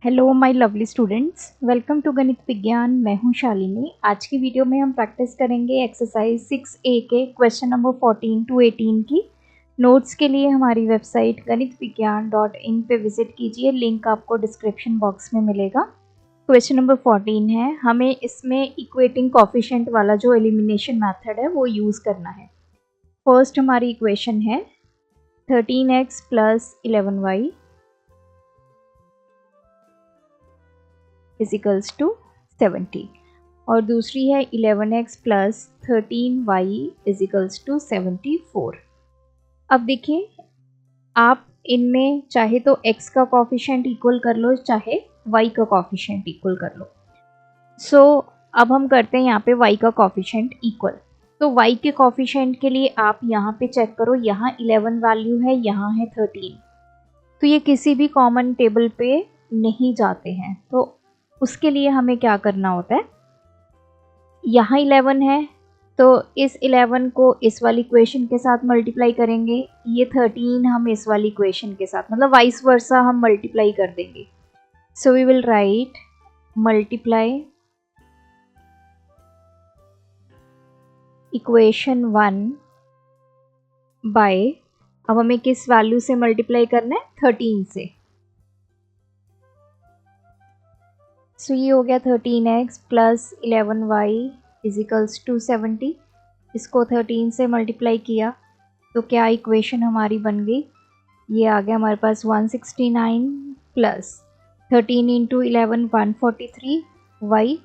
Hello my lovely students, welcome to Ganit Vigyan. मैं हूं शालिनी। आज की वीडियो में हम प्रैक्टिस करेंगे एक्सरसाइज 6A के क्वेश्चन नंबर 14 टू 18 की। नोट्स के लिए हमारी वेबसाइट ganitvigyan.in पे विजिट कीजिए, लिंक आपको डिस्क्रिप्शन बॉक्स में मिलेगा। क्वेश्चन नंबर 14 है, हमें इसमें इक्वेटिंग कोफिशिएंट वाला जो एलिमिनेशन मेथड है वो यूज़ करना है। फर्स्ट हमारी इक्वेशन है 13x plus 11y equals to 70 और दूसरी है 11x प्लस 13y इजिकल्स टू 74। अब देखिए, आप इनमें चाहे तो x का कॉफिशिएंट इक्वल कर लो, चाहे y का कॉफिशिएंट इक्वल कर लो। सो अब हम करते हैं यहाँ पे y का कॉफिशिएंट इक्वल। तो y के कॉफिशिएंट के लिए आप यहाँ पे चेक करो, यहाँ 11 वैल्यू है, यहाँ है 13, तो ये किसी भी कॉमन टेबल पे नहीं जाते हैं। तो उसके लिए हमें क्या करना होता है, यहाँ 11 है तो इस 11 को इस वाली इक्वेशन के साथ मल्टीप्लाई करेंगे, ये 13 हम इस वाली इक्वेशन के साथ, मतलब वाइस वर्सा हम मल्टीप्लाई कर देंगे। So we will write multiply equation 1 by, अब हमें किस वैल्यू से मल्टीप्लाई करना है, 13 से। सो ये हो गया 13x plus 11y equals to 70। इसको 13 से मल्टीप्लाई किया तो क्या इक्वेशन हमारी बन गई, ये आ गया हमारे पास 169 प्लस 13 इंटू 11 143 y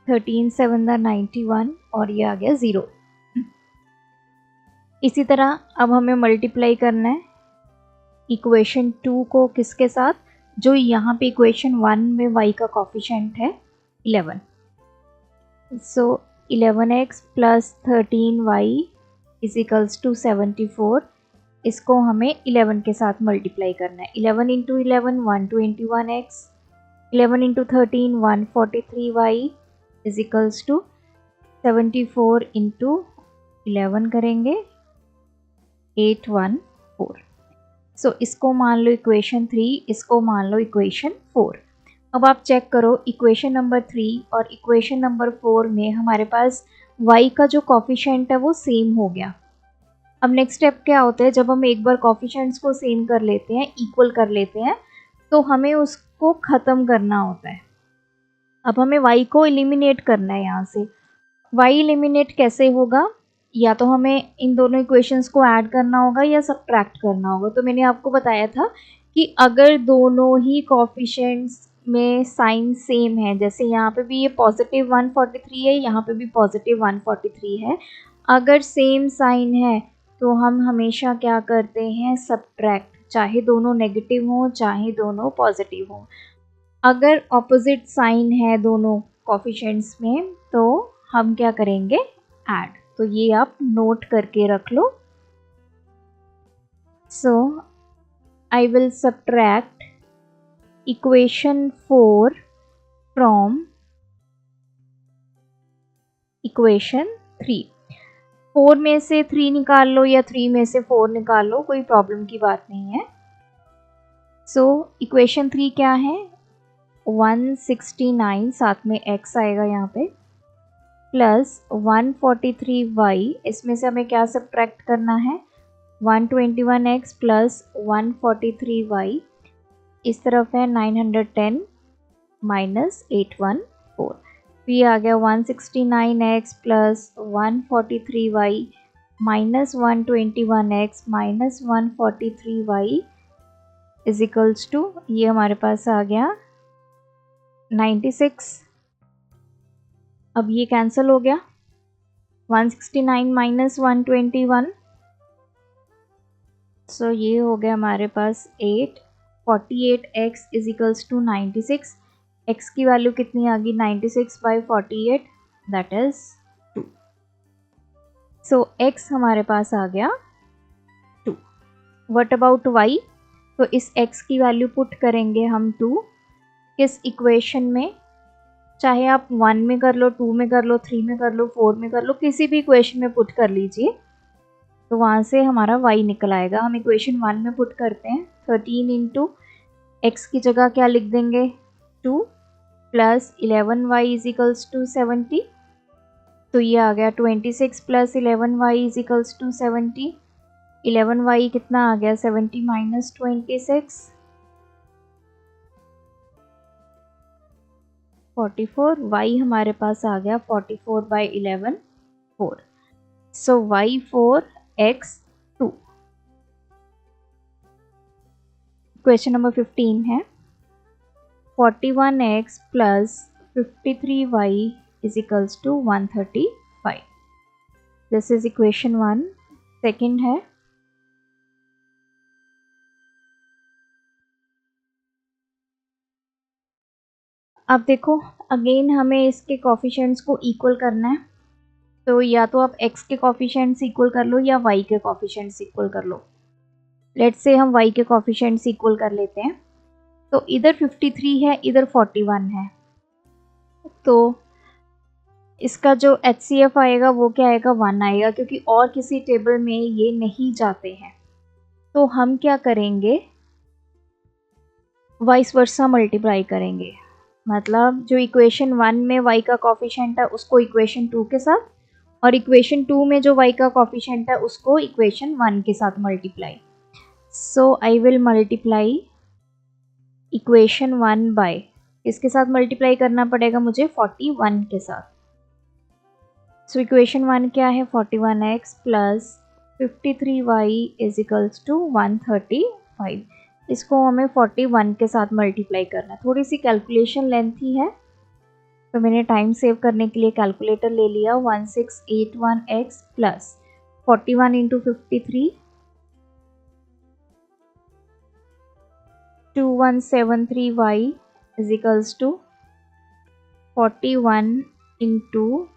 13 7 91 और ये आ गया 0। इसी तरह अब हमें मल्टीप्लाई करना है इक्वेशन 2 को किसके साथ, जो यहाँ पे इक्वेशन 1 में y का कॉफिशिएंट है 11। सो 11x प्लस 13y इजिकल्स टू 74, इसको हमें 11 के साथ मल्टीप्लाई करना है। 11 into 11 121x, 11 into 13 143y equals to 74 into 11 करेंगे 814। सो इसको मान लो इक्वेशन 3, इसको मान लो इक्वेशन 4। अब आप चेक करो, इक्वेशन नंबर 3 और इक्वेशन नंबर 4 में हमारे पास y का जो कॉफिशिएंट है वो सेम हो गया। अब नेक्स्ट स्टेप क्या होता है, जब हम एक बार कॉफिशिएंट्स को सेम कर लेते हैं, इक्वल कर लेते हैं, तो हमें उसको ख़त्म करना होता है। अब हमें y को एलिमिनेट करना है यहाँ से। y एलिमिनेट कैसे होगा, या तो हमें इन दोनों इक्वेशंस को ऐड करना होगा या सब्ट्रैक्ट करना होगा। तो मैंने आपको बताया था कि अगर दोनों ही कोफिशिएंट्स में साइन सेम है, जैसे यहाँ पे भी ये पॉजिटिव 143 है, यहाँ पे भी पॉजिटिव 143 है, अगर सेम साइन है तो हम हमेशा क्या करते हैं, सब्ट्रैक्ट, चाहे दोनों नेगेटिव हो चाहे दोनों पॉजिटिव हो। अगर ऑपोजिट साइन है दोनों कोफिशिएंट्स में तो हम क्या करेंगे, ऐड। तो ये आप नोट करके रख लो। So I will subtract equation 4 from equation 3। 4 में से 3 निकाल लो या 3 में से 4 निकाल लो, कोई प्रॉब्लम की बात नहीं है। सो इक्वेशन 3 क्या है, 169, साथ में x आएगा यहाँ पे, प्लस 143y, इसमें से हमें क्या सब्ट्रैक्ट करना है, 121x प्लस 143y, इस तरफ है 910 माइनस 814, फिर आ गया 169x plus 143y minus 121x minus 143y equals to, ये हमारे पास आ गया 96। अब ये कैंसिल हो गया, 169 माइनस 121, सो ये हो गया हमारे पास 848x इजिकल्स टू 96। x की वैल्यू कितनी आ गई, 96 by 48, that is 2। So x हमारे पास आ गया 2। व्हाट अबाउट y, तो इस x की वैल्यू पुट करेंगे हम 2 किस इक्वेशन में, चाहे आप 1 में कर लो, 2 में कर लो, 3 में कर लो, 4 में कर लो, किसी भी इक्वेशन में पुट कर लीजिए, तो वहाँ से हमारा y निकल आएगा। हम इक्वेशन 1 में पुट करते हैं, 13 इंटू x की जगह क्या लिख देंगे, 2 plus 11y is equals to 70, तो ये आ गया 26 plus 11y is equals to 70। 11y कितना आ गया 70 माइनस 26 44, y हमारे पास आ गया 44 by 11 4। So y4 x2। Question number 15 है 41x plus 53y is equals to 135। This is equation 1। Second है अब देखो अगेन हमें इसके कॉफिशेंट्स को इक्वल करना है, तो या तो आप x के कॉफिशेंट्स इक्वल कर लो या y के कॉफिशेंट्स इक्वल कर लो। लेट्स से हम y के कॉफिशेंट्स इक्वल कर लेते हैं, तो इधर 53 है इधर 41 है, तो इसका जो HCF आएगा वो क्या आएगा 1 आएगा, क्योंकि और किसी टेबल में ये नहीं जाते हैं। तो हम क्या करेंगे वाइस वर्सा मल्टीप्लाई करेंगे, मतलब जो इक्वेशन 1 में y का कॉफिशेंट है उसको इक्वेशन 2 के साथ, और इक्वेशन 2 में जो y का कॉफिशेंट है उसको इक्वेशन 1 के साथ multiply. So I will multiply equation 1 by, इसके साथ मल्टीप्लाई करना पड़ेगा मुझे 41 के साथ। सो इक्वेशन 1 क्या है 41x plus 53y is equals to 135। इसको हमें 41 के साथ मल्टीप्लाई करना है। थोड़ी सी कैलकुलेशन लेंथी है तो मैंने टाइम सेव करने के लिए कैलकुलेटर ले लिया। 1681x plus 41 into 53 2173y is equals to 41 into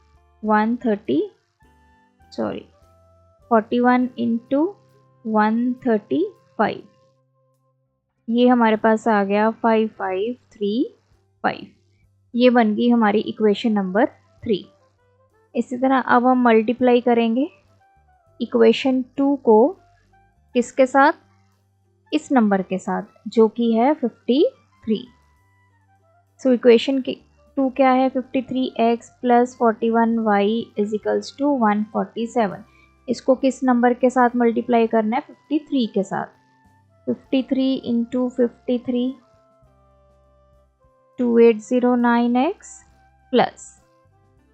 41 into 135, ये हमारे पास आ गया 5535। ये बन गई हमारी इक्वेशन नंबर 3। इसी तरह अब हम मल्टीप्लाई करेंगे इक्वेशन 2 को किसके साथ, इस नंबर के साथ जो कि है 53। सो इक्वेशन 2 क्या है 53x plus 41y is equals to 147। इसको किस नंबर के साथ मल्टीप्लाई करना है 53 के साथ। 53 इंटू 53 2809x प्लस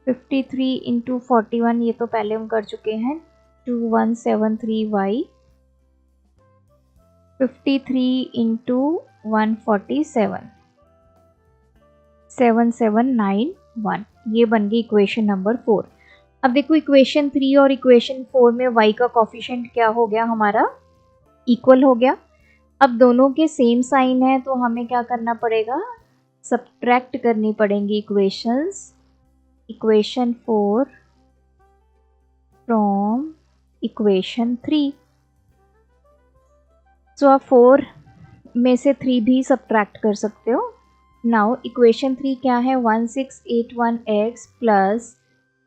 53 इंटू 41, ये तो पहले हम कर चुके हैं 2173y 53 इंटू 147 7791, ये बन गई इक्वेशन नंबर 4। अब देखो इक्वेशन 3 और इक्वेशन 4 में y का कॉफिशेंट क्या हो गया हमारा इक्वल हो गया। अब दोनों के सेम साइन है तो हमें क्या करना पड़ेगा सब्ट्रैक्ट करनी पड़ेंगी इक्वेशंस। Equation 4 from equation 3। सो आप 4 में से 3 भी सब्ट्रैक्ट कर सकते हो। नाउ इक्वेशन 3 क्या है 1681x प्लस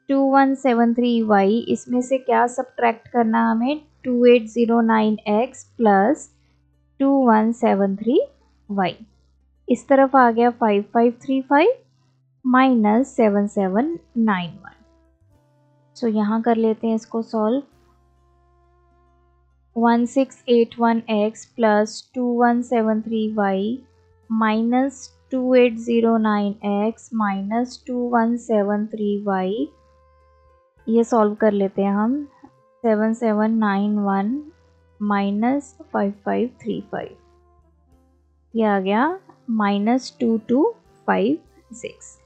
2173y, इसमें से क्या सब्ट्रैक्ट करना हमें 2809x प्लस 2173y। इस तरफ आ गया 5535 माइनस 7791। सो यहाँ कर लेते हैं इसको solve. 1681x plus 2173y minus 2809x minus 2173y, ये सॉल्व कर लेते हैं हम। 7791 माइनस 5535, ये आ गया माइनस 2256।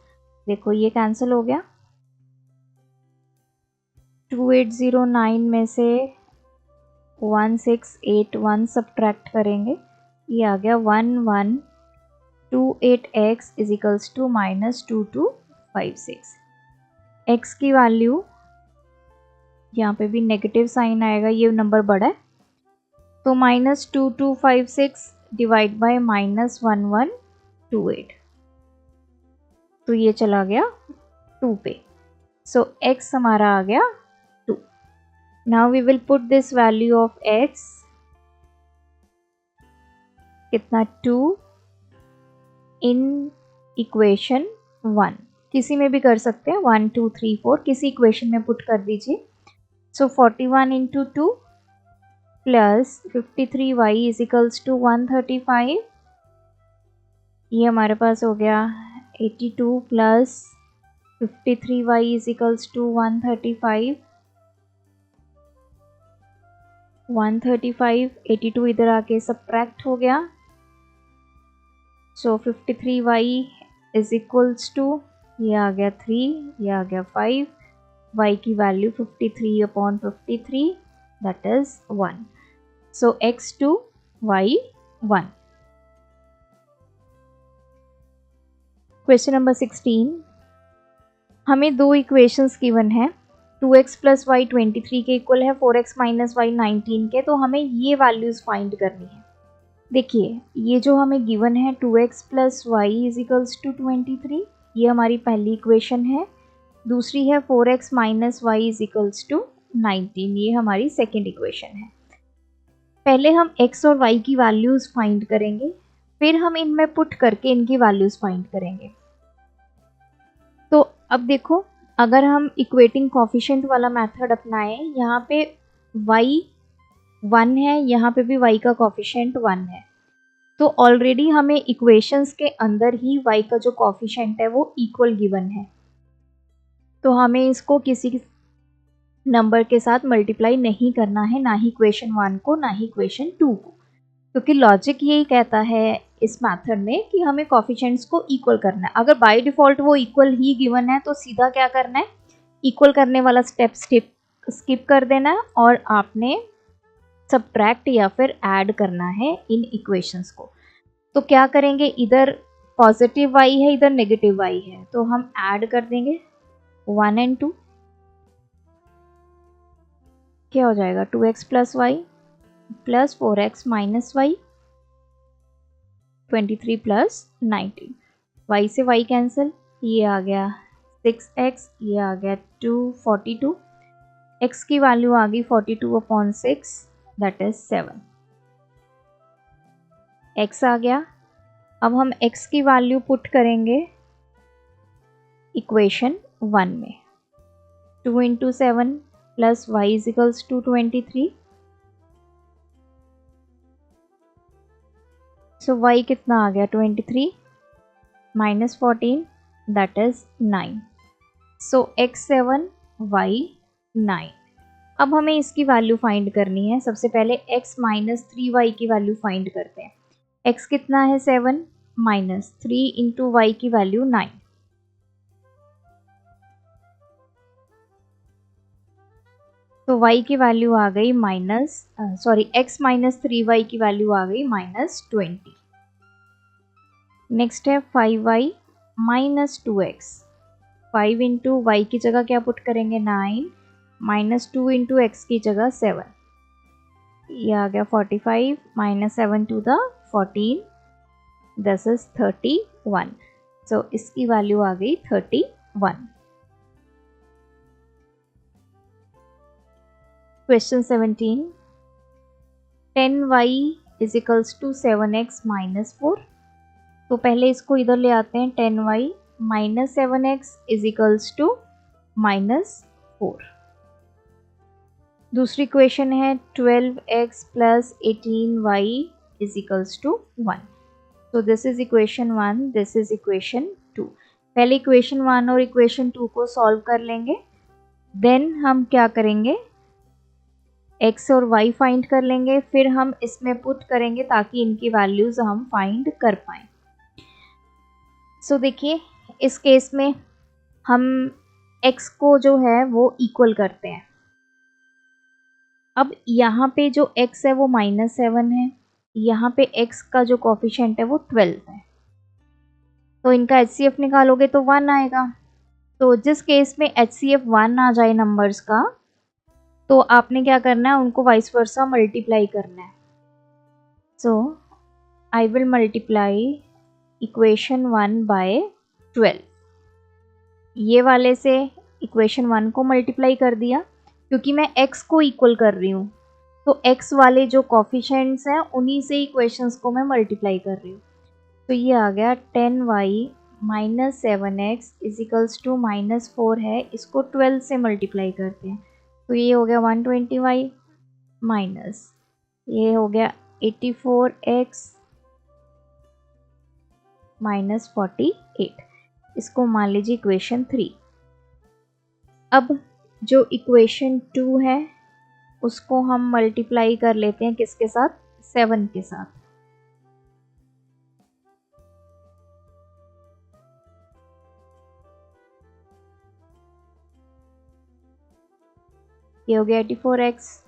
देखो ये कैंसिल हो गया। 2809 में से 1681 सब्ट्रैक्ट करेंगे, ये आ गया 1128x is equals to minus 2256। x की वैल्यू यहाँ पे भी नेगेटिव साइन आएगा, ये नंबर बड़ा है, तो माइनस 2256 डिवाइड बाय माइनस 1128, तो ये चला गया 2 पे। सो x हमारा आ गया 2। Now we will put this value of x, कितना 2 इन इक्वेशन 1, किसी में भी कर सकते हैं, 1 2 3 4 किसी इक्वेशन में पुट कर दीजिए। So 41 into 2 plus 53y is equals to 135, ये हमारे पास हो गया 82 plus 53y is equals to 135, 135 82 इधर आके सब्ट्रैक्ट हो गया। सो 53y इज इक्वल्स टू, ये आ गया 3, ये आ गया 5, y की value 53 upon 53 that is 1। So x2 y1। Question number 16, हमें दो इक्वेशंस गिवन है, 2x प्लस वाई 23 के इक्वल है, 4x माइनस वाई 19 के, तो हमें ये वैल्यूज़ फाइंड करनी है। देखिए ये जो हमें गिवन है 2x plus Y is equals to 23, ये हमारी पहली इक्वेशन है। दूसरी है 4x minus Y is equals to 19, ये हमारी सेकेंड इक्वेशन है। पहले हम x और y की वैल्यूज़ फाइंड करेंगे, फिर हम इनमें पुट करके इनकी वैल्यूज़ फाइंड करेंगे। तो अब देखो, अगर हम इक्वेटिंग कोफिशिएंट वाला मेथड अपनाएं, यहाँ पे y 1 है, यहाँ पे भी y का कोफिशिएंट 1 है, तो ऑलरेडी हमें इक्वेशंस के अंदर ही y का जो कोफिशिएंट है वो इक्वल गिवन है, तो हमें इसको किसी नंबर के साथ मल्टीप्लाई नहीं करना है, ना ही इक्वेशन 1 को ना ही इक्वेशन 2 को, क्योंकि लॉजिक यही कहता है इस मेथड में कि हमें कोफिशिएंट्स को इक्वल करना है। अगर बाय डिफ़ॉल्ट वो इक्वल ही गिवन है तो सीधा क्या करना है, इक्वल करने वाला स्टेप स्किप कर देना है और आपने सब्ट्रैक्ट या फिर ऐड करना है इन इक्वेशंस को। तो क्या करेंगे, इधर पॉजिटिव y है, इधर नेगेटिव y है, तो हम ऐड कर देंगे 1 एंड 2, क्या हो जाएगा 2x plus Y plus 4x minus Y 23 plus 19, y से y कैंसिल, ये आ गया 6x, ये आ गया 242, x की वैल्यू आ गई 42 अपॉन 6 दैट इज 7, x आ गया। अब हम x की वैल्यू पुट करेंगे इक्वेशन 1 में, 2 into 7 plus y is equals to 23, so y कितना आ गया 23 minus 14 that is 9, so x7 y9। अब हमें इसकी वैल्यू फाइंड करनी है। सबसे पहले x माइनस 3y की वैल्यू फाइंड करते हैं। x कितना है 7 माइनस 3 इंटू वाई की वैल्यू 9, तो y की वैल्यू आ गई x माइनस 3y की वैल्यू आ गई -20। नेक्स्ट है 5y minus 2x, 5 into Y की जगह क्या पुट करेंगे 9 माइनस 2 इंटू एक्स की जगह 7, ये आ गया 45 minus 7 to the 14 this is 31, so इसकी वैल्यू आ गई 31। Question 17, 10y is equals to 7x minus 4, तो पहले इसको इधर ले आते हैं, 10y minus 7x is equals to -4। दूसरी क्वेश्चन है 12x plus 18y is equals to 1, तो this is equation 1, this is equation 2। पहले इक्वेशन 1 और इक्वेशन 2 को सॉल्व कर लेंगे, देन हम क्या करेंगे x और y फाइंड कर लेंगे, फिर हम इसमें पुट करेंगे ताकि इनकी वैल्यूज हम फाइंड कर पाएँ। सो देखिए इस केस में हम x को जो है वो इक्वल करते हैं। अब यहाँ पे जो x है वो -7 है, यहाँ पे x का जो कोफिशिएंट है वो 12 है, तो इनका HCF निकालोगे तो 1 आएगा। तो जिस केस में HCF 1 आ जाए नंबर्स का, तो आपने क्या करना है, उनको वाइस वर्सा मल्टीप्लाई करना है। So I will multiply equation 1 by 12, ये वाले से इक्वेशन 1 को मल्टीप्लाई कर दिया, क्योंकि मैं x को इक्वल कर रही हूँ, तो x वाले जो कोफिशिएंट्स हैं उन्हीं से इक्वेशंस को मैं मल्टीप्लाई कर रही हूँ। तो ये आ गया 10y -7x इजिकल्स टू -4 है, इसको 12 से मल्टीप्लाई करते हैं तो ये हो गया 120y माइनस ये हो गया 84x माइनस 48। इसको मान लीजिए इक्वेशन 3। अब जो इक्वेशन 2 है उसको हम मल्टीप्लाई कर लेते हैं किसके साथ, 7 के साथ। ये हो गया 84x,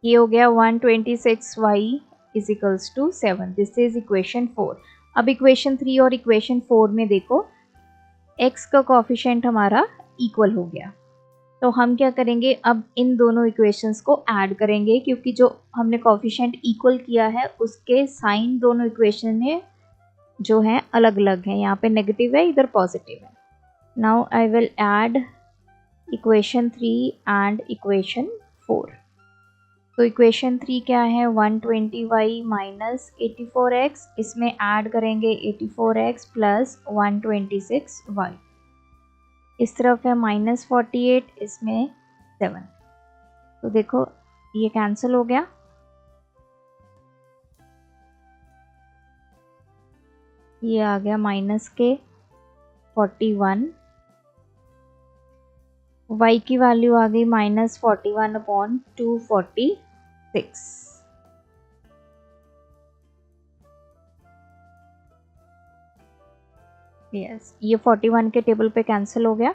ये हो गया 126y equals to 7। This is equation 4। अब इक्वेशन 3 और इक्वेशन 4 में देखो x का कोफिशिएंट हमारा इक्वल हो गया, तो हम क्या करेंगे, अब इन दोनों इक्वेशंस को ऐड करेंगे क्योंकि जो हमने कोफिशिएंट इक्वल किया है उसके साइन दोनों इक्वेशन में जो है अलग अलग है, यहाँ पे नेगेटिव है इधर पॉजिटिव है। Now I will add equation 3 and equation 4। तो इक्वेशन 3 क्या है, 120y माइनस 84x, इसमें ऐड करेंगे 84x प्लस 126y। इस तरफ है -48, इसमें 7। तो देखो ये कैंसिल हो गया, ये आ गया माइनस के 41, y की वैल्यू आ गई -41/246। यस, ये 41 के टेबल पे कैंसिल हो गया,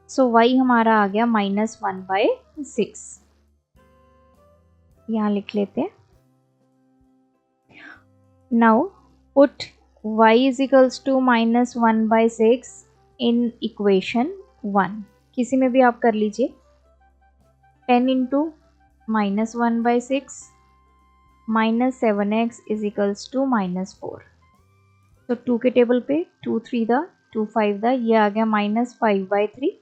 सो y हमारा आ गया -1/6। यहाँ लिख लेते हैं। Now put y is equals to -1/6 in equation 1। किसी में भी आप कर लीजिए। 10 into -1/6 -7x is equals to -4। तो 2 के टेबल पे 2 3 दा 2 5 दा, ये आ गया -5/3।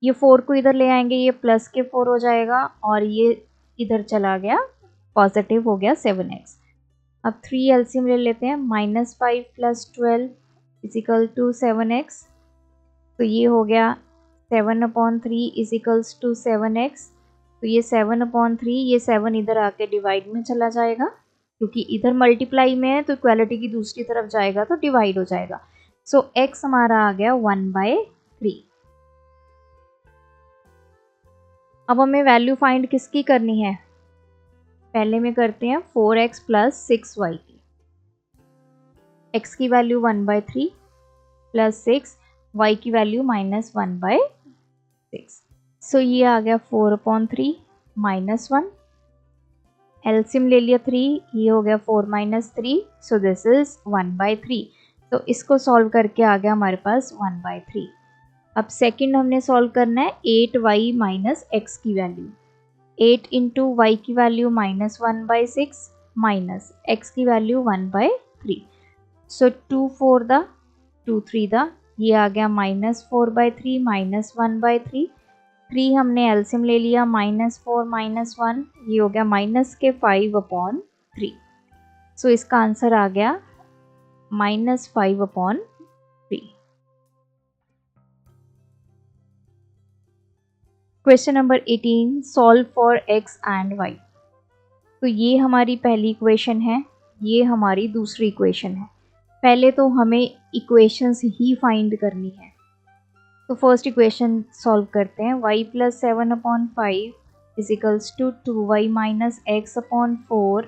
ये 4 को इधर ले आएंगे, ये प्लस के 4 हो जाएगा और ये इधर चला गया, पॉजिटिव हो गया 7x। अब 3 एलसीएम ले लेते हैं, -5 + 12 इज इक्वल टू 7x। तो ये हो गया 7/3 इज इक्वल्स टू 7x। तो ये 7/3, ये 7 इधर आके डिवाइड में चला जाएगा क्योंकि इधर मल्टीप्लाई में है तो इक्वालिटी की दूसरी तरफ जाएगा तो डिवाइड हो जाएगा। सो x हमारा आ गया 1/3। अब हमें वैल्यू फाइंड किसकी करनी है, पहले में करते हैं 4x प्लस 6y की। x की वैल्यू 1/3 प्लस 6, y की वैल्यू -1/6। सो ये आ गया 4/3 -1, एलसीएम ले लिया 3, ये हो गया 4 - 3, सो दिस इज 1/3। तो इसको सॉल्व करके आ गया हमारे पास 1/3। अब सेकंड हमने सॉल्व करना है 8y माइनस x की वैल्यू। 8 इंटू y की वैल्यू -1/6 माइनस x की वैल्यू 1/3। सो 2 4 दा 2 3 दा, ये आ गया -4/3 -1/3। 3 हमने एलसीएम ले लिया, -4 -1, ये हो गया -5/3। सो इसका आंसर आ गया -5/3। Question number 18, solve for x and y। तो ये हमारी पहली इक्वेशन है, ये हमारी दूसरी इक्वेशन है। पहले तो हमें इक्वेशंस ही फाइंड करनी है, तो फर्स्ट इक्वेशन सॉल्व करते हैं। y + 7/5 is equals to 2y minus x/4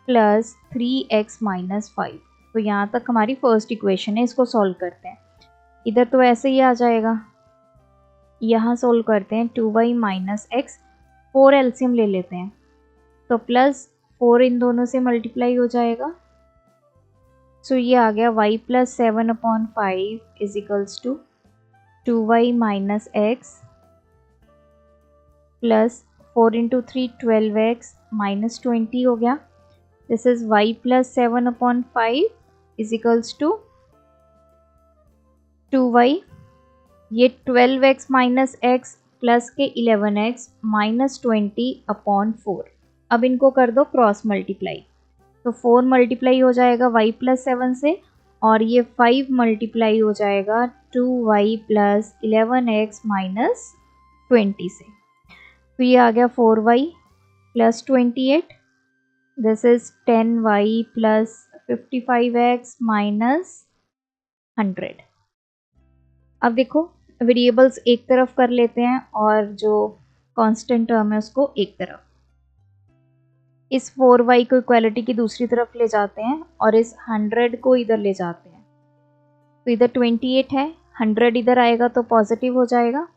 plus 3x - 5। तो यहाँ तक हमारी फर्स्ट इक्वेशन है, इसको सॉल्व करते हैं। इधर तो ऐसे ही आ जाएगा, यहाँ सॉल्व करते हैं 2y माइनस x, 4 एलसीएम ले लेते हैं तो प्लस 4 इन दोनों से मल्टीप्लाई हो जाएगा। सो ये आ गया y + 7/5 is equals to 2y minus x plus 4 into 3 12x -20 हो गया। This is y + 7/5 is equals to 2y, ये 12x माइनस x प्लस के 11x -20/4। अब इनको कर दो क्रॉस मल्टीप्लाई, तो 4 मल्टीप्लाई हो जाएगा y + 7 से और ये 5 मल्टीप्लाई हो जाएगा 2y प्लस 11x माइनस 20 से। तो ये आ गया 4y plus 28, this is 10y plus 55x minus 100। अब देखो वेरिएबल्स एक तरफ कर लेते हैं और जो कांस्टेंट टर्म है उसको एक तरफ। इस 4y को इक्वालिटी की दूसरी तरफ ले जाते हैं और इस 100 को इधर ले जाते हैं। तो इधर 28 है, 100 इधर आएगा तो पॉजिटिव हो जाएगा।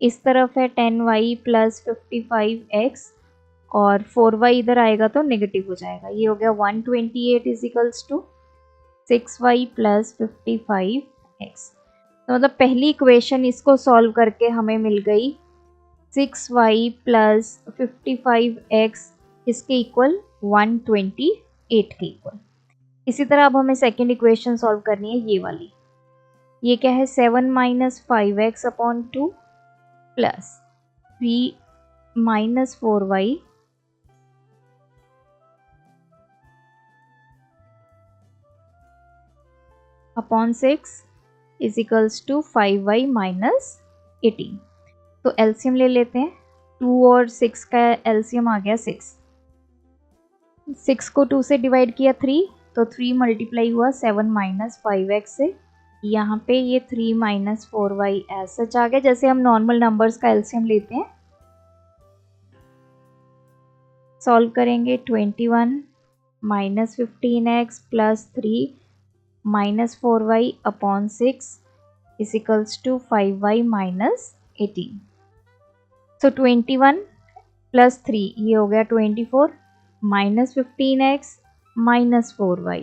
इस तरफ है 10y प्लस 55x और 4y इधर आएगा तो नेगेटिव हो जाएगा। ये हो गया 128 equals to 6y plus 55x। तो मतलब पहली इक्वेशन इसको सॉल्व करके हमें मिल गई 6y प्लस 55x इसके इक्वल 128 के इक्वल। इसी तरह अब हमें सेकेंड इक्वेशन सॉल्व करनी है, ये वाली। ये क्या है 7 minus 5x upon 2 plus 3 minus 4y upon 6 is equals to 5y minus 18। तो एलसीएम ले लेते हैं। 2 और 6 का एलसीएम आ गया 6। 6 को 2 से डिवाइड किया 3, तो 3 मल्टीप्लाई हुआ 7 माइनस 5x से। यहाँ पे ये 3 माइनस 4y एज सच आ गया, जैसे हम नॉर्मल नंबर्स का एलसीएम लेते हैं। सॉल्व करेंगे 21 minus 15x plus 3 minus 4y upon 6 is equals to 5y minus 18। So 21 plus 3 ये हो गया 24 minus 15x minus 4y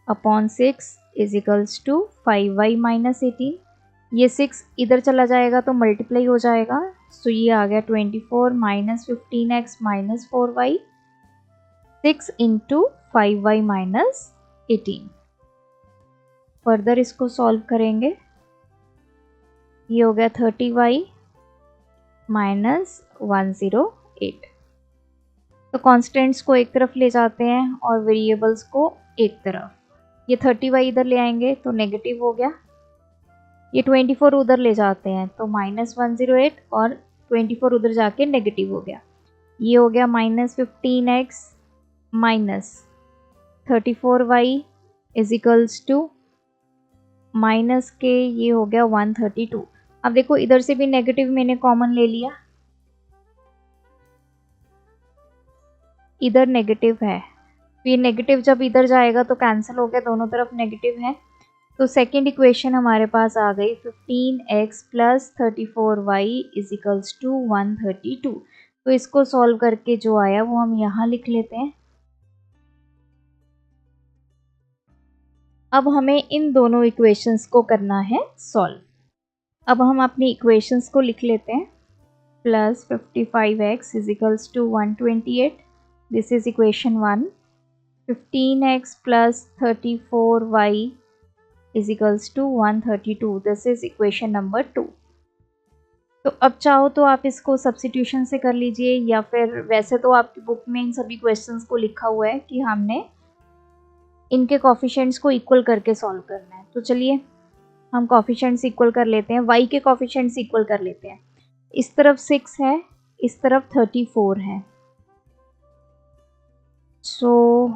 upon 6 is equals to 5y minus 18। ये 6 इधर चला जाएगा तो मल्टीप्लाई हो जाएगा। सो ये आ गया 24 minus 15x minus 4y 6 into 5y minus 18। Further इसको सॉल्व करेंगे। ये हो गया 30y माइनस 108। तो कॉन्स्टेंट्स को एक तरफ ले जाते हैं और वेरिएबल्स को एक तरफ। ये 30y इधर ले आएंगे तो नेगेटिव हो गया। ये 24 उधर ले जाते हैं तो माइनस 108 और 24 उधर जाके नेगेटिव हो गया। ये हो गया minus 15x minus 34y is equals to minus के ये हो गया 132। अब देखो इधर से भी नेगेटिव मैंने कॉमन ले लिया, इधर नेगेटिव है तो ये नेगेटिव जब इधर जाएगा तो कैंसिल हो गया, दोनों तरफ नेगेटिव है। तो सेकेंड इक्वेशन हमारे पास आ गई 15x plus 34y is equals to 132। तो इसको सॉल्व करके जो आया वो हम यहाँ लिख लेते हैं। अब हमें इन दोनों इक्वेशंस को करना है सॉल्व। अब हम अपनी इक्वेशंस को लिख लेते हैं। Plus 55x is equals to 128, this is equation 1। 15x plus 34y is equals to 132, this is equation number 2। तो अब चाहो तो आप इसको सब्स्टिट्यूशन से कर लीजिए, या फिर वैसे तो आपकी बुक में इन सभी क्वेश्चंस को लिखा हुआ है कि हमने इनके कोफिशिएंट्स को इक्वल करके सॉल्व करना है। तो चलिए हम कोफिशिएंट्स इक्वल कर लेते हैं, y के कोफिशिएंट्स इक्वल कर लेते हैं। इस तरफ 6 है, इस तरफ 34 है। सो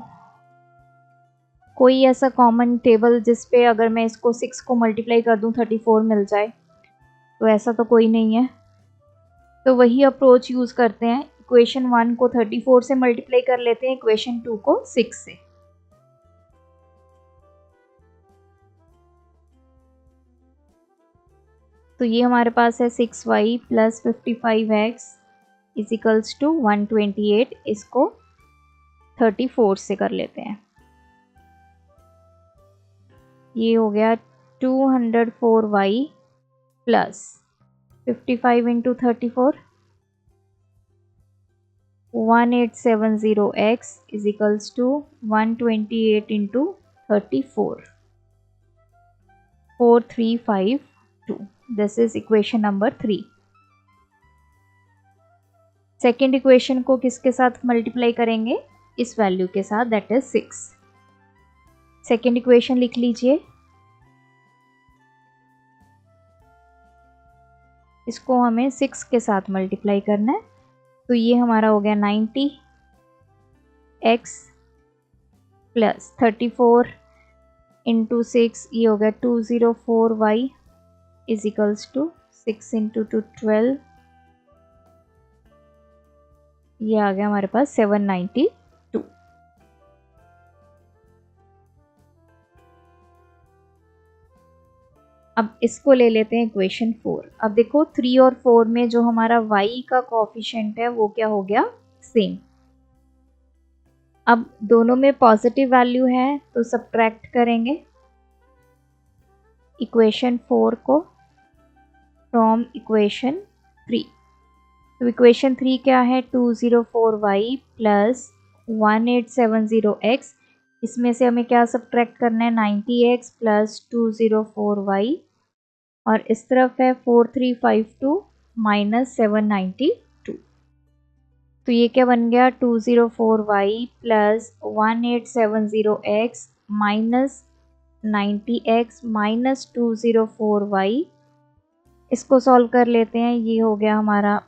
कोई ऐसा कॉमन टेबल जिस पे अगर मैं इसको 6 को मल्टीप्लाई कर दूं 34 मिल जाए, तो ऐसा तो कोई नहीं है। तो वही अप्रोच यूज़ करते हैं। इक्वेशन 1 को 34 से मल्टीप्लाई कर लेते हैं, इक्वेशन 2 को 6 से। तो ये हमारे पास है 6y plus 55x is equals to 128। इसको 34 से कर लेते हैं। ये हो गया 204y plus 55 into 34 1870x is equals to 128 into 34 4352। This is equation number 3। Second equation को किसके साथ मल्टीप्लाई करेंगे? इस वैल्यू के साथ, दैट इज 6। सेकेंड इक्वेशन लिख लीजिए, इसको हमें 6 के साथ मल्टीप्लाई करना है, तो ये हमारा हो गया 90x प्लस 34 इंटू 6, ये हो गया 204y is equals to 6 into 2 12, ये आ गया हमारे पास 792। अब इसको ले लेते हैं इक्वेशन 4। अब देखो 3 और 4 में जो हमारा y का कोफिशिएंट है वो क्या हो गया, सेम। अब दोनों में पॉजिटिव वैल्यू है तो सब्ट्रैक्ट करेंगे इक्वेशन 4 को फ्रॉम इक्वेशन 3। तो इक्वेशन 3 क्या है, 204y प्लस 1870x, इसमें से हमें क्या सब्ट्रैक्ट करना है, 90x प्लस 204y, और इस तरफ है 4352 माइनस 792। तो ये क्या बन गया, 204y plus 1870x minus 90x minus 204y। इसको सॉल्व कर लेते हैं, ये हो गया हमारा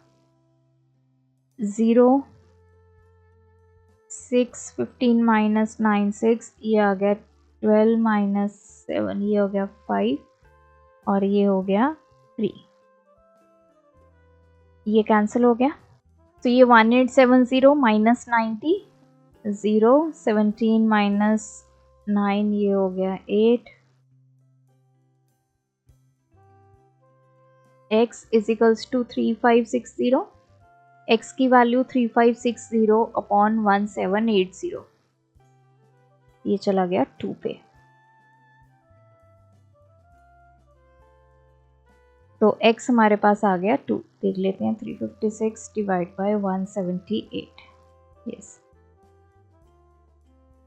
0 6 15 माइनस 9 6, ये आ गया 12 माइनस 7, ये हो गया 5, और ये हो गया 3, ये कैंसिल हो गया। तो ये 1870 माइनस 90, 0 17 माइनस 9, ये हो गया 8, x is equals to 3560, x की वैल्यू 3560 अपॉन 1780, ये चला गया 2 पे। तो x हमारे पास आ गया 2, देख लेते हैं 356 डिवाइड बाय 178, यस।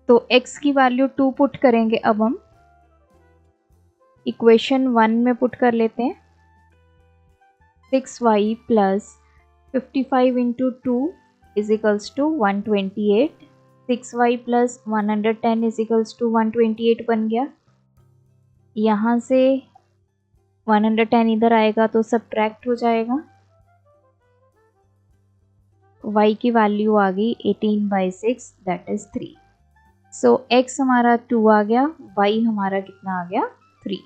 तो x की वैल्यू 2 पुट करेंगे, अब हम इक्वेशन 1 में पुट कर लेते हैं, 6y plus 55 into 2 is equals to 128, 6y plus 110 is equals to 128 बन गया। यहाँ से 110 इधर आएगा तो सब्ट्रैक्ट हो जाएगा, y की वैल्यू आ गई 18/6 दैट इज 3। सो x हमारा 2 आ गया, y हमारा कितना आ गया, 3।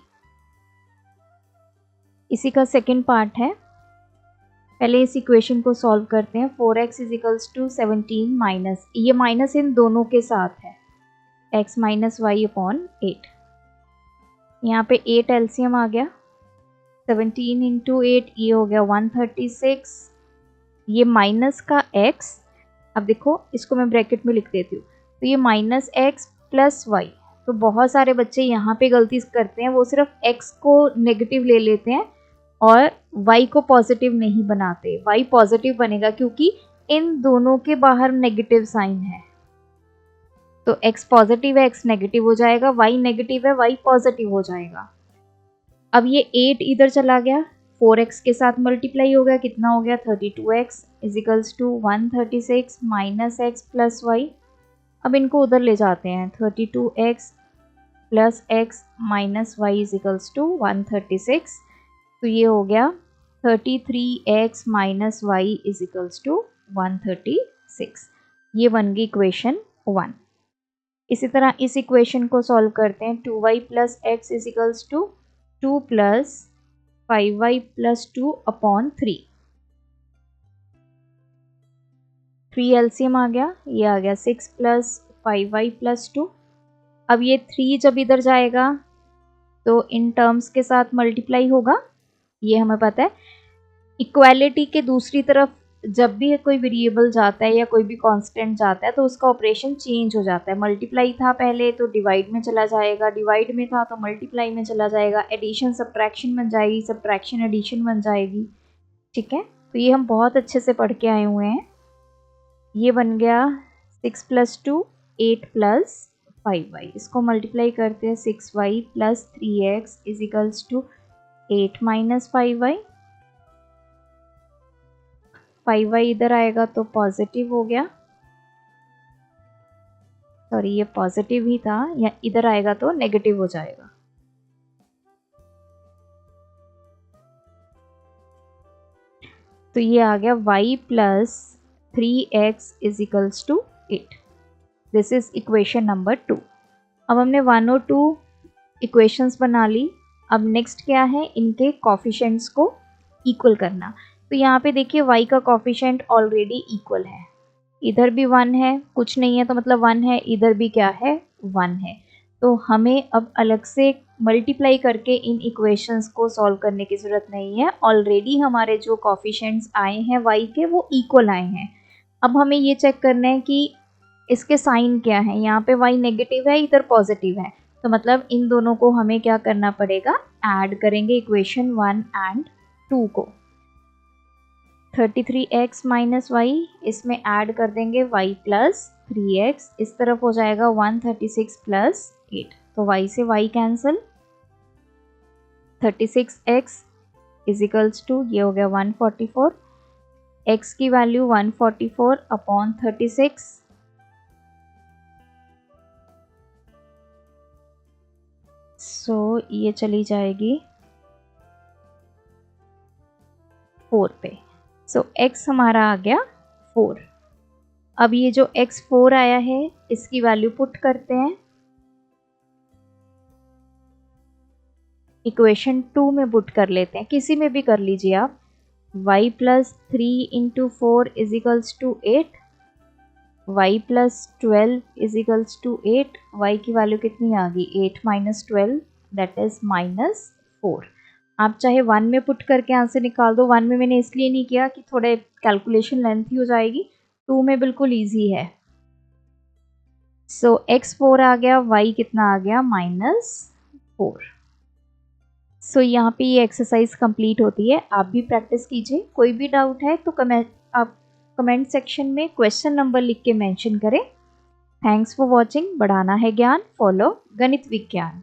इसी का सेकंड पार्ट है, पहले इस इक्वेशन को सॉल्व करते हैं। 4x इज इक्वल्स टू 17 माइनस, ये माइनस इन दोनों के साथ है, x माइनस वाई अपॉन 8, यहाँ पे 8 एलसीएम आ गया, 17 इंटू 8, ये हो गया 136, ये माइनस का x, अब देखो इसको मैं ब्रैकेट में लिख देती हूँ, तो ये माइनस x प्लस वाई। तो बहुत सारे बच्चे यहाँ पे गलती करते हैं, वो सिर्फ x को नेगेटिव ले लेते हैं और y को पॉजिटिव नहीं बनाते। y पॉजिटिव बनेगा क्योंकि इन दोनों के बाहर नेगेटिव साइन है, तो x पॉजिटिव है, x नेगेटिव हो जाएगा, y नेगेटिव है, y पॉजिटिव हो जाएगा। अब ये 8 इधर चला गया, 4x के साथ मल्टीप्लाई हो गया, कितना हो गया, 32x is equals to 136 minus x plus Y. अब इनको उधर ले जाते हैं, 32x plus x minus Y is equals to 136, तो ये हो गया 33x minus Y is equals to 136, ये बन गई इक्वेशन 1। इसी तरह इस इक्वेशन को सॉल्व करते हैं, 2y plus x is equals to 2 plus 5y plus 2 upon 3, 3 LCM आ गया, ये आ गया 6 प्लस 5y प्लस 2। अब ये 3 जब इधर जाएगा तो इन टर्म्स के साथ मल्टीप्लाई होगा, ये हमें पता है। इक्वालिटी के दूसरी तरफ जब भी कोई वेरिएबल जाता है या कोई भी कांस्टेंट जाता है तो उसका ऑपरेशन चेंज हो जाता है। मल्टीप्लाई था पहले तो डिवाइड में चला जाएगा, डिवाइड में था तो मल्टीप्लाई में चला जाएगा, एडिशन सब्ट्रैक्शन बन जाएगी, सब्ट्रैक्शन एडिशन बन जाएगी, ठीक है। तो ये हम बहुत अच्छे से पढ़ के आए हुए हैं। ये बन गया 6 प्लस 2 8 प्लस 5y, इसको मल्टीप्लाई करते हैं, 6y plus 3x is equals to 8 minus 5y, 5y इधर आएगा तो पॉजिटिव हो गया, सॉरी ये पॉजिटिव ही था, या इधर आएगा तो नेगेटिव हो जाएगा। तो ये आ गया y plus 3x is equals to 8। This is equation number 2। अब हमने 1 और 2 इक्वेशंस बना ली। अब नेक्स्ट क्या है, इनके कॉफिशेंट्स को इक्वल करना। तो यहाँ पे देखिए y का कॉफिशेंट ऑलरेडी इक्वल है, इधर भी 1 है, कुछ नहीं है तो मतलब 1 है, इधर भी क्या है 1 है। तो हमें अब अलग से मल्टीप्लाई करके इन इक्वेशंस को सॉल्व करने की ज़रूरत नहीं है। ऑलरेडी हमारे जो कॉफिशेंट्स आए हैं y के वो इक्वल आए हैं। अब हमें ये चेक करना है कि इसके साइन क्या है। यहाँ पे y नेगेटिव है, इधर पॉजिटिव है, तो मतलब इन दोनों को हमें क्या करना पड़ेगा, ऐड करेंगे इक्वेशन 1 एंड 2 को। 33x माइनस वाई, इसमें ऐड कर देंगे y प्लस 3x, इस तरफ हो जाएगा 136 प्लस 8, तो y से y cancel. 36x is equals to, ये हो गया 144, x की वैल्यू 144 अपॉन 36, सो ये चली जाएगी 4 पे। सो x हमारा आ गया 4। अब ये जो x 4 आया है इसकी वैल्यू पुट करते हैं इक्वेशन 2 में, पुट कर लेते हैं, किसी में भी कर लीजिए आप। y plus 3 into 4 is equals to 8, y plus 12 is equals to 8, y की वैल्यू कितनी आ गई, 8 माइनस 12 दैट इज माइनस 4। आप चाहे 1 में पुट करके आंसर निकाल दो। 1 में मैंने इसलिए नहीं किया कि थोड़े कैलकुलेशन लेंथी हो जाएगी, 2 में बिल्कुल ईजी है। सो x 4 आ गया, y कितना आ गया, माइनस 4। सो यहाँ पे ये एक्सरसाइज कंप्लीट होती है। आप भी प्रैक्टिस कीजिए। कोई भी डाउट है तो आप कमेंट सेक्शन में क्वेश्चन नंबर लिख के मेंशन करें। Thanks for watching. बढ़ाना है ज्ञान, फॉलो गणित विज्ञान।